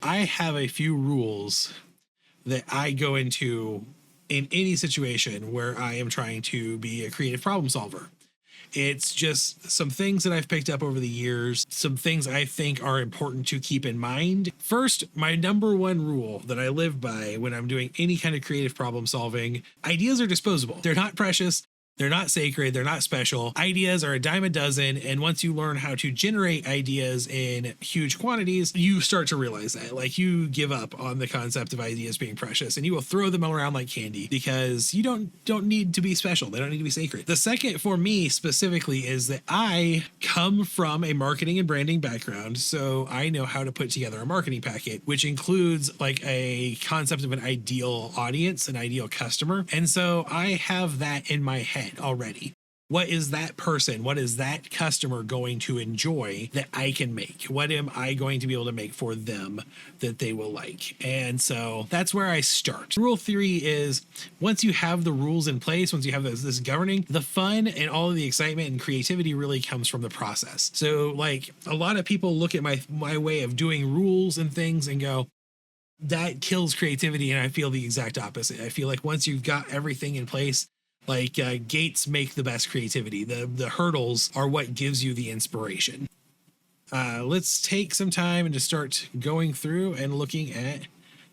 I have a few rules that I go into in any situation where I am trying to be a creative problem solver. It's just some things that I've picked up over the years, some things I think are important to keep in mind. First, my number one rule that I live by when I'm doing any kind of creative problem solving: ideas are disposable. They're not precious. They're not sacred. They're not special. Ideas are a dime a dozen. And once you learn how to generate ideas in huge quantities, you start to realize that, like, you give up on the concept of ideas being precious and you will throw them around like candy because you don't need to be special. They don't need to be sacred. The second for me specifically is that I come from a marketing and branding background. So I know how to put together a marketing packet, which includes like a concept of an ideal audience, an ideal customer. And so I have that in my head already. What is that person? What is that customer going to enjoy that I can make? What am I going to be able to make for them that they will like? And so that's where I start. Rule 3 is, once you have the rules in place, once you have this governing, the fun and all of the excitement and creativity really comes from the process. So like, a lot of people look at my way of doing rules and things and go, that kills creativity. And I feel the exact opposite. I feel like once you've got everything in place, like gates make the best creativity. The hurdles are what gives you the inspiration. Let's take some time and just start going through and looking at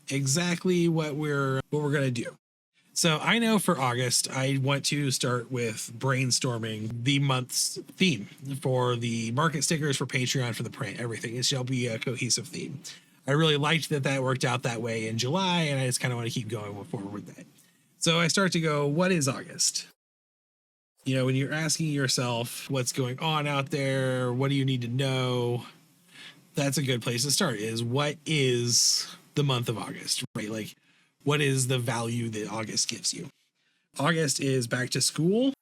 exactly what we're going to do. So I know for August, I want to start with brainstorming the month's theme for the market stickers, for Patreon, for the print, everything. It shall be a cohesive theme. I really liked that worked out that way in July, and I just kind of want to keep going forward with that. So I start to go, what is August? You know, when you're asking yourself what's going on out there, what do you need to know? That's a good place to start, is what is the month of August, right? Like, what is the value that August gives you? August is back to school.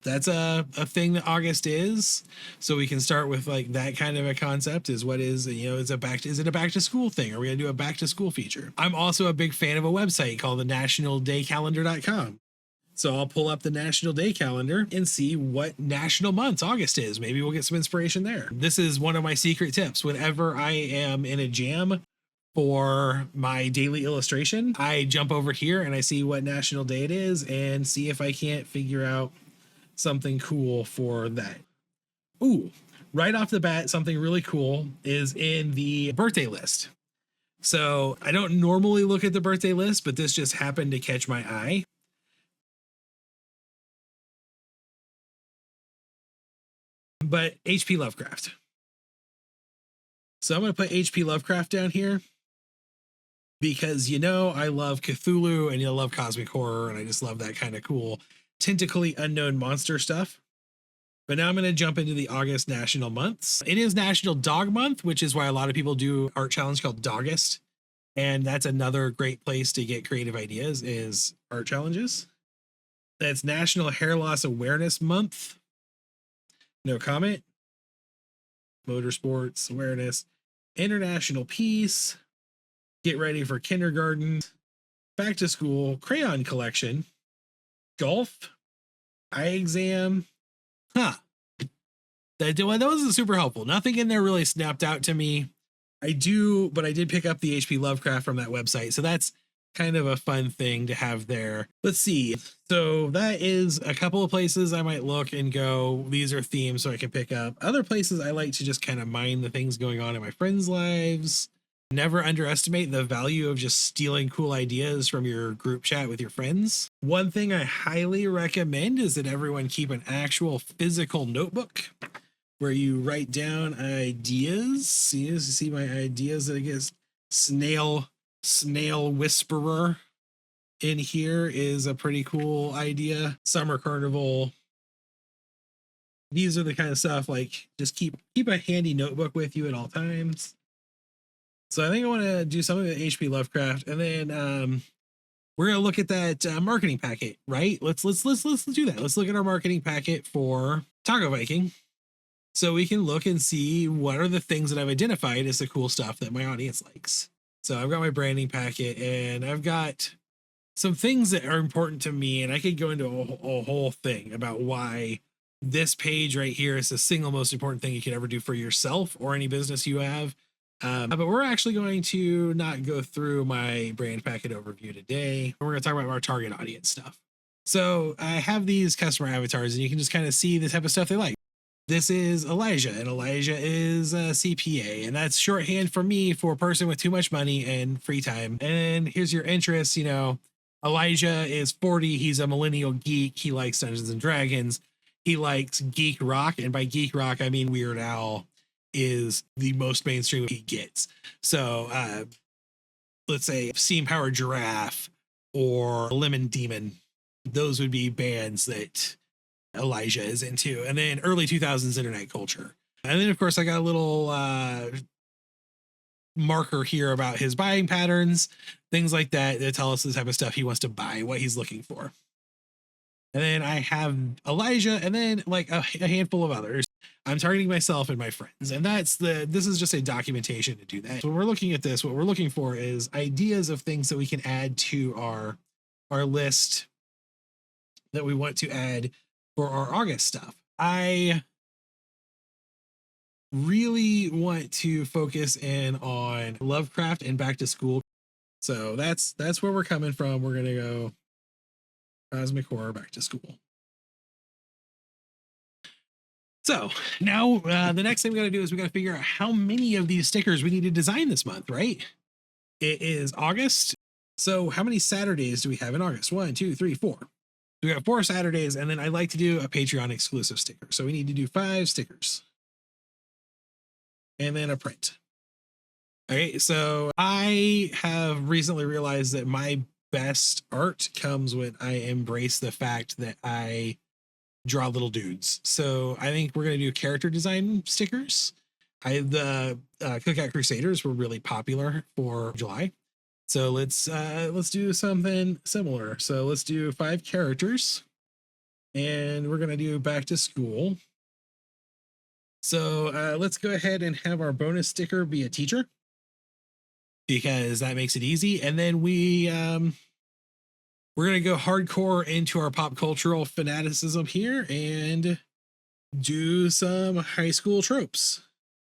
That's a thing that August is. So we can start with like that kind of a concept. Is what is, you know, is it a back to school thing? Are we gonna do a back to school feature? I'm also a big fan of a website called the nationaldaycalendar.com. So I'll pull up the National Day Calendar and see what national month August is. Maybe we'll get some inspiration there. This is one of my secret tips. Whenever I am in a jam for my daily illustration, I jump over here and I see what national day it is and see if I can't figure out something cool for that. Ooh, right off the bat, something really cool is in the birthday list. So I don't normally look at the birthday list, but this just happened to catch my eye. But H.P. Lovecraft. So I'm going to put H.P. Lovecraft down here because, you know, I love Cthulhu and I love cosmic horror, and I just love that kind of cool tentacly unknown monster stuff. But now I'm going to jump into the August national months. It is National Dog Month, which is why a lot of people do art challenge called Dogust. And that's another great place to get creative ideas, is art challenges. That's National Hair Loss Awareness Month. No comment. Motorsports awareness. International Peace. Get ready for kindergarten. Back to school. Crayon collection. Golf, eye exam. That wasn't super helpful. Nothing in there really snapped out to me. But I did pick up the H.P. Lovecraft from that website. So that's kind of a fun thing to have there. Let's see. So that is a couple of places I might look and go, these are themes so I can pick up. Other places I like to just kind of mind the things going on in my friends' lives. Never underestimate the value of just stealing cool ideas from your group chat with your friends. One thing I highly recommend is that everyone keep an actual physical notebook where you write down ideas. See my ideas, I guess. Snail Whisperer in here is a pretty cool idea. Summer Carnival. These are the kind of stuff, like, just keep a handy notebook with you at all times. So I think I want to do something with H.P. Lovecraft, and then we're gonna look at that marketing packet, right? Let's do that. Let's look at our marketing packet for Taco Viking, so we can look and see what are the things that I've identified as the cool stuff that my audience likes. So I've got my branding packet, and I've got some things that are important to me, and I could go into a whole thing about why this page right here is the single most important thing you could ever do for yourself or any business you have. But we're actually going to not go through my brand packet overview today. We're going to talk about our target audience stuff. So I have these customer avatars, and you can just kind of see the type of stuff they like. This is Elijah, and Elijah is a CPA, and that's shorthand for me for a person with too much money and free time. And here's your interests. Elijah is 40. He's a millennial geek. He likes Dungeons and Dragons. He likes geek rock, and by geek rock, I mean Weird Al is the most mainstream he gets. So let's say Steam Powered Giraffe or Lemon Demon. Those would be bands that Elijah is into. And then early 2000s internet culture. And then, of course, I got a little marker here about his buying patterns, things like that tell us the type of stuff he wants to buy, what he's looking for. And then I have Elijah, and then like a handful of others. I'm targeting myself and my friends. And this is just a documentation to do that. So when we're looking at this, what we're looking for is ideas of things that we can add to our list that we want to add for our August stuff. I really want to focus in on Lovecraft and back to school. So that's where we're coming from. We're going to go Cosmic Horror back to school. So now the next thing we got to do is we got to figure out how many of these stickers we need to design this month, right? It is August. So how many Saturdays do we have in August? 1, 2, 3, 4. We got 4 Saturdays, and then I like to do a Patreon exclusive sticker. So we need to do 5 stickers. And then a print. Okay, so I have recently realized that my best art comes when I embrace the fact that I draw little dudes. So I think we're going to do character design stickers. The Cookout Crusaders were really popular for July. So let's do something similar. So let's do 5 characters, and we're going to do back to school. So let's go ahead and have our bonus sticker be a teacher, because that makes it easy. And then we're going to go hardcore into our pop cultural fanaticism here and do some high school tropes.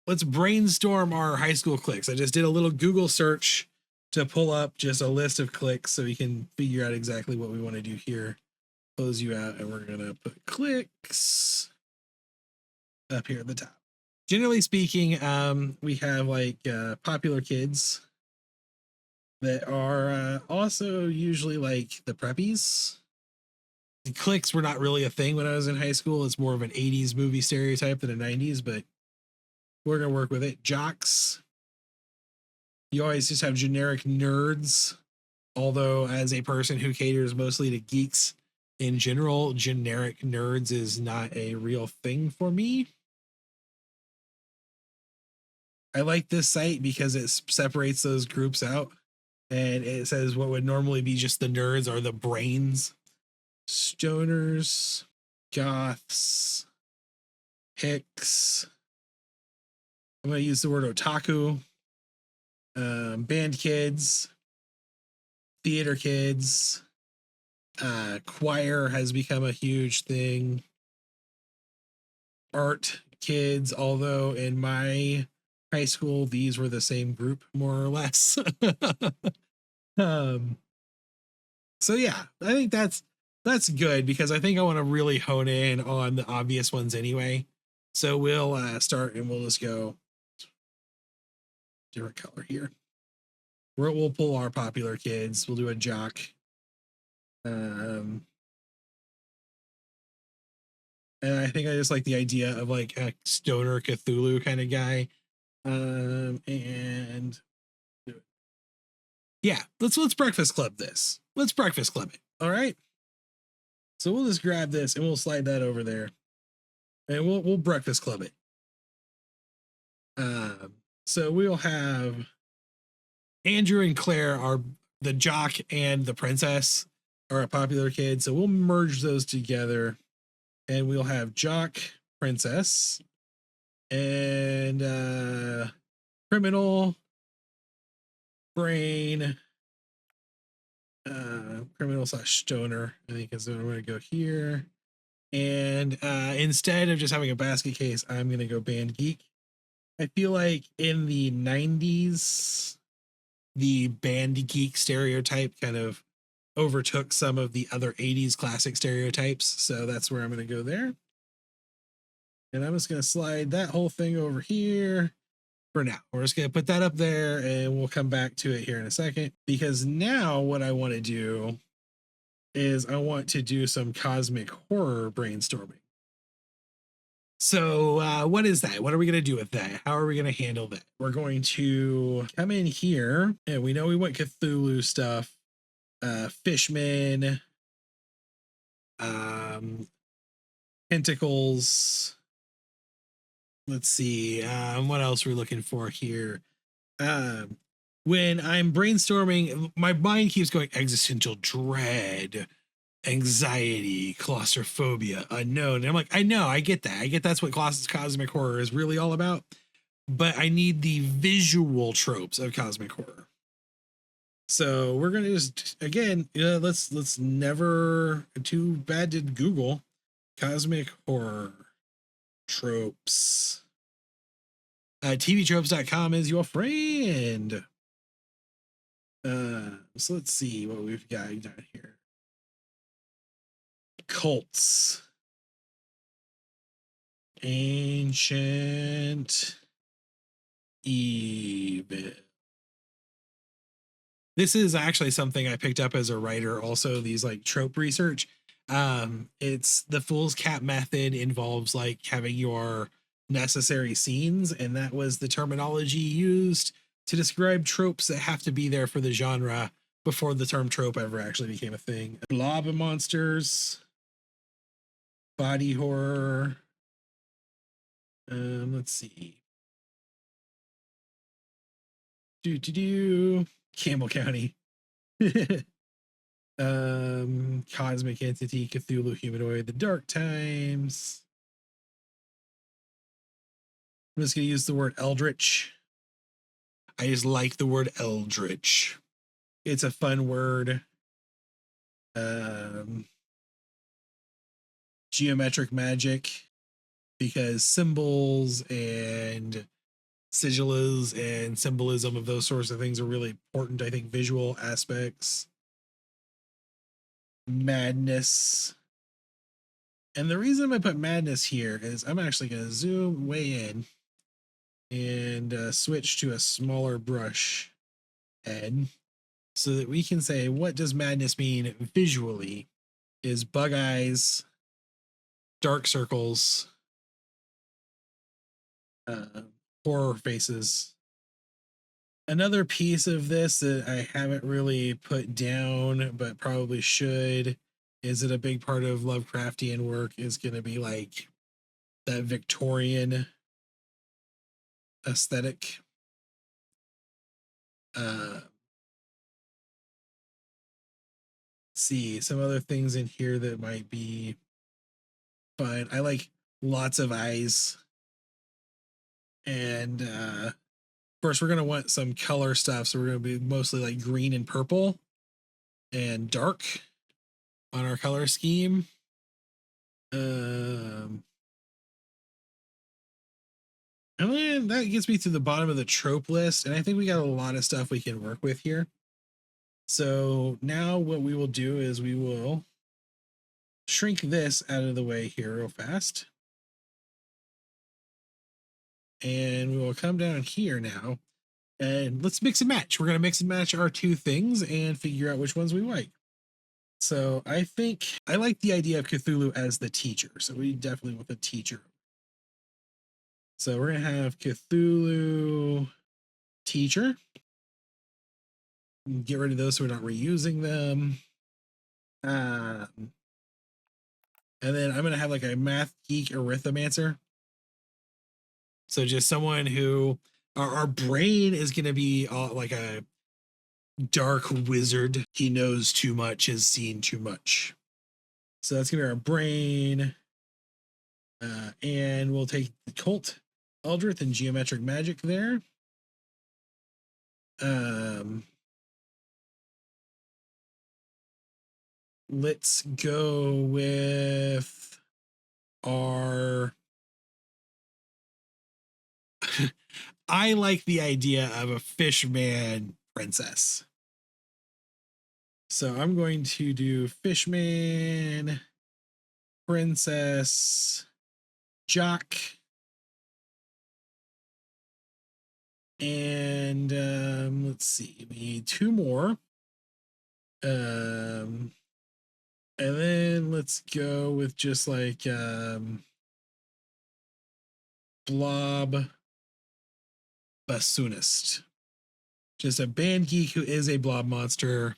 Let's brainstorm our high school cliques. I just did a little Google search to pull up just a list of cliques so we can figure out exactly what we want to do here. Close you out, and we're going to put cliques up here at the top. Generally speaking, we have like popular kids that are also usually like the preppies. The cliques were not really a thing when I was in high school. It's more of an 80s movie stereotype than a 90s, but we're going to work with it. Jocks. You always just have generic nerds, although as a person who caters mostly to geeks in general, generic nerds is not a real thing for me. I like this site because it separates those groups out, and it says what would normally be just the nerds are the brains. Stoners, goths, hicks. I'm going to use the word otaku. Band kids, theater kids, choir has become a huge thing. Art kids, although in my high school these were the same group more or less. So yeah, I think that's good, because I think I want to really hone in on the obvious ones anyway. So we'll start, and we'll just go different color here. We'll pull our popular kids. We'll do a jock. And I think I just like the idea of like a stoner Cthulhu kind of guy. And yeah, let's breakfast club this. Let's breakfast club it. All right. So we'll just grab this and we'll slide that over there, and we'll breakfast club it. So we'll have Andrew and Claire are the jock, and the princess are a popular kid. So we'll merge those together, and we'll have jock, princess, and criminal, brain, criminal / stoner, I think is what I'm going to go here. And instead of just having a basket case, I'm going to go band geek. I feel like in the 90s, the band geek stereotype kind of overtook some of the other 80s classic stereotypes. So that's where I'm going to go there. And I'm just going to slide that whole thing over here for now. We're just going to put that up there and we'll come back to it here in a second, because now what I want to do is I want to do some cosmic horror brainstorming. So what is that? What are we going to do with that? How are we going to handle that? We're going to come in here, and we know we want Cthulhu stuff, Fishman, tentacles. Let's see, what else we're looking for here. When I'm brainstorming, my mind keeps going existential dread, anxiety, claustrophobia, unknown. And I'm like, I know, I get that. I get that's what cosmic horror is really all about. But I need the visual tropes of cosmic horror. So we're gonna just again, let's never too bad to Google cosmic horror tropes. TVtropes.com is your friend. So let's see what we've got down here. Cults. Ancient evil. This is actually something I picked up as a writer, also these like trope research. It's the fool's cap method involves like having your necessary scenes, and that was the terminology used to describe tropes that have to be there for the genre before the term trope ever actually became a thing. Blob monsters, body horror. Let's see. Campbell County. Cosmic entity, Cthulhu humanoid, the dark times. I'm just gonna use the word Eldritch. I just like the word Eldritch. It's a fun word. Geometric magic, because symbols and sigils and symbolism of those sorts of things are really important. I think visual aspects. Madness. And the reason I put madness here is I'm actually going to zoom way in and switch to a smaller brush head so that we can say, what does madness mean visually? Is bug eyes, dark circles, horror faces. Another piece of this that I haven't really put down, but probably should, is that a big part of Lovecraftian work is going to be like that Victorian aesthetic. See some other things in here that might be fun. I like lots of eyes. And of course, we're going to want some color stuff. So we're going to be mostly like green and purple and dark on our color scheme. And then that gets me to the bottom of the trope list. And I think we got a lot of stuff we can work with here. So now what we will do is we will shrink this out of the way here real fast. And we will come down here now and let's mix and match. We're going to mix and match our two things and figure out which ones we like. So I think I like the idea of Cthulhu as the teacher. So we definitely want the teacher. So we're going to have Cthulhu teacher. Get rid of those so we're not reusing them. And then I'm going to have like a math geek arithmancer. So just someone who our brain is going to be like a dark wizard. He knows too much, has seen too much. So that's going to be our brain. And we'll take the cult, Eldritch, and geometric magic there. Let's go with our I like the idea of a Fishman Princess. So I'm going to do Fishman Princess Jock. And let's see, we need 2 more. And then let's go with just like Blob Bassoonist. Just a band geek who is a blob monster,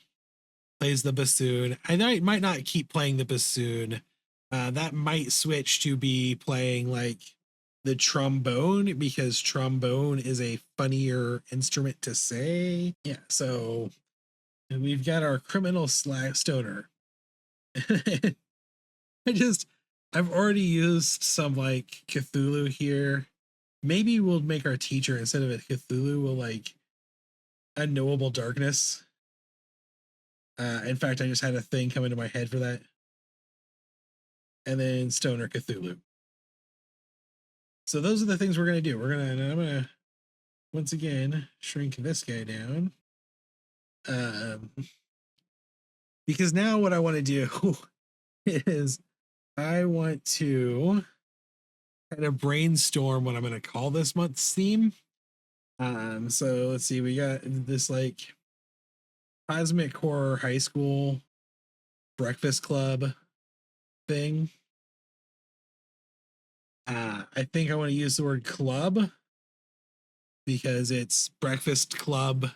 plays the bassoon. I might not keep playing the bassoon. That might switch to be playing like the trombone, because trombone is a funnier instrument to say. Yeah, so we've got our criminal stoner. I've already used some like Cthulhu here. Maybe we'll make our teacher, instead of a Cthulhu, will like unknowable darkness. In fact, I just had a thing come into my head for that. And then stoner Cthulhu. So those are the things we're gonna do. I'm gonna once again shrink this guy down. Because now what I want to do is I want to kind of brainstorm what I'm going to call this month's theme. So let's see, we got this like cosmic horror high school breakfast club thing. I think I want to use the word club because it's breakfast club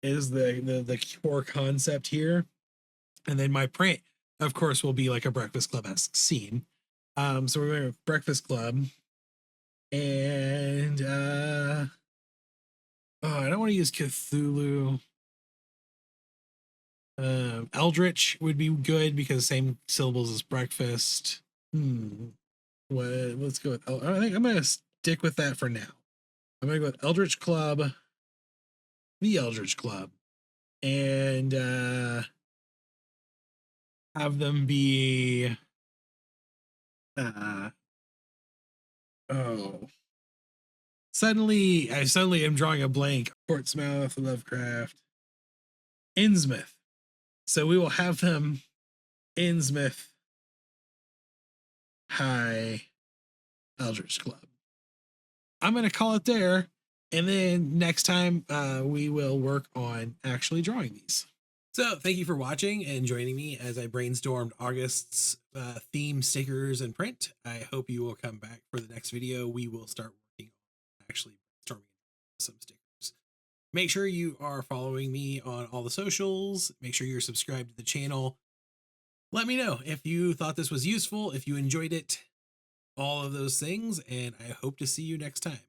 is the core concept here. And then my print, of course, will be like a Breakfast Club-esque scene. So we're going with Breakfast Club. And I don't want to use Cthulhu. Eldritch would be good because same syllables as breakfast. Let's go with, I think I'm gonna stick with that for now. I'm gonna go with Eldritch Club, the Eldritch Club, and have them be suddenly am drawing a blank. Portsmouth, Lovecraft, Innsmouth. So we will have them Innsmouth High Eldritch Club. I'm going to call it there. And then next time we will work on actually drawing these. So thank you for watching and joining me as I brainstormed August's theme stickers and print. I hope you will come back for the next video. We will start working on actually brainstorming some stickers. Make sure you are following me on all the socials. Make sure you're subscribed to the channel. Let me know if you thought this was useful, if you enjoyed it, all of those things, and I hope to see you next time.